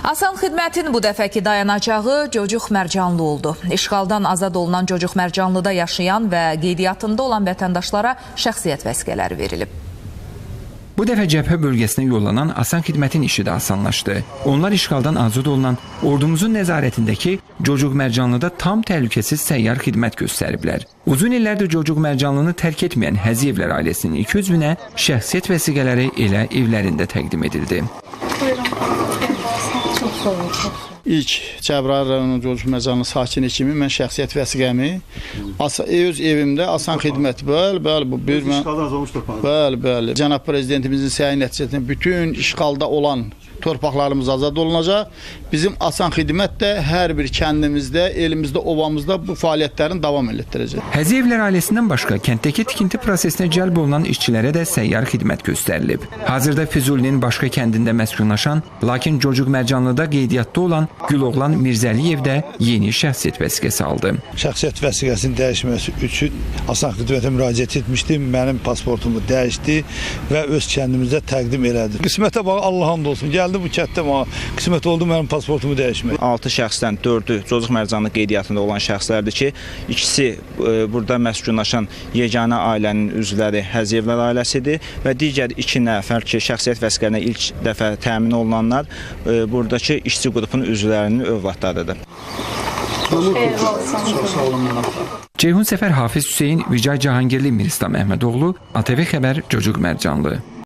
Asan xidmətin bu dəfəki dayanacağı Cocuq Mərcanlı oldu. İşğaldan azad olunan Cocuq Mərcanlıda yaşayan və qeydiyyatında olan vətəndaşlara şəxsiyyət vəsiqələri verilib. Bu dəfə cəbhə bölgəsinə yollanan Asan xidmətin işi də asanlaşdı. Onlar işğaldan azad olunan ordumuzun nəzarətindəki Cocuq Mərcanlıda tam təhlükəsiz səyyar xidmət göstəriblər. Uzun illərdir Cocuq Mərcanlını tərk etməyən Həziyevlər ailəsinin 2 üzvünə şəxsiyyət vəsiqələri elə evlərində təqdim edildi. İlk Cəbrayıl rayonunun Cocuq Mərcanlı sakini kimi mən şəxsiyyət vəsiqəmi öz evimdə Asan xidmət, bəli, bu bir mən bəli, cənab prezidentimizin səyi nəticəsində bütün işğalda olan torpaqlarımız azad olunacaq. Bizim Asan xidmət də hər bir kəndimizdə, elimizdə, ovamızda bu fəaliyyətlərini davam etdirəcək. Həziyevlər ailəsindən başqa kənddəki tikinti prosesinə cəlb olunan işçilərə də səyyar xidmət göstərilib. Hazırda Füzulinin başqa kəndində məskunlaşan, lakin Cocuq Mərcanlıda qeydiyyatda olan Güloğlan Mirzəliyev də yeni şəxsiyyət vəsiqəsi aldı. Şəxsiyyət vəsiqəsinin dəyişməsi üçün Asan xidmətə müraciət etmişdim. Mənim pasportumu dəyişdi və öz kəndimizdə təqdim elədi. Qismətə bax, Allah hamd olsun. Gəldi bu kənddə qismət oldu mənim pasportumu dəyişmək. 6 şəxsdən 4-ü Cocuq Mərcanlı qeydiyyatında olan şəxslərdir ki, ikisi burada məskunlaşan yeganə ailənin üzvləri Həziyevlər ailəsidir və digər 2 nəfər ki, şəxsiyyət vəsiqələrinə ilk dəfə təmin olunanlar buradakı işçi qrupunun üzvlərinin övladlarıdır. Ceyhun Səfər, Hafiz Hüseyin, Vicay Cahangirli, Mirislam Əhmədoğlu, ATV Xəbər, Cocuq Mərcanlı.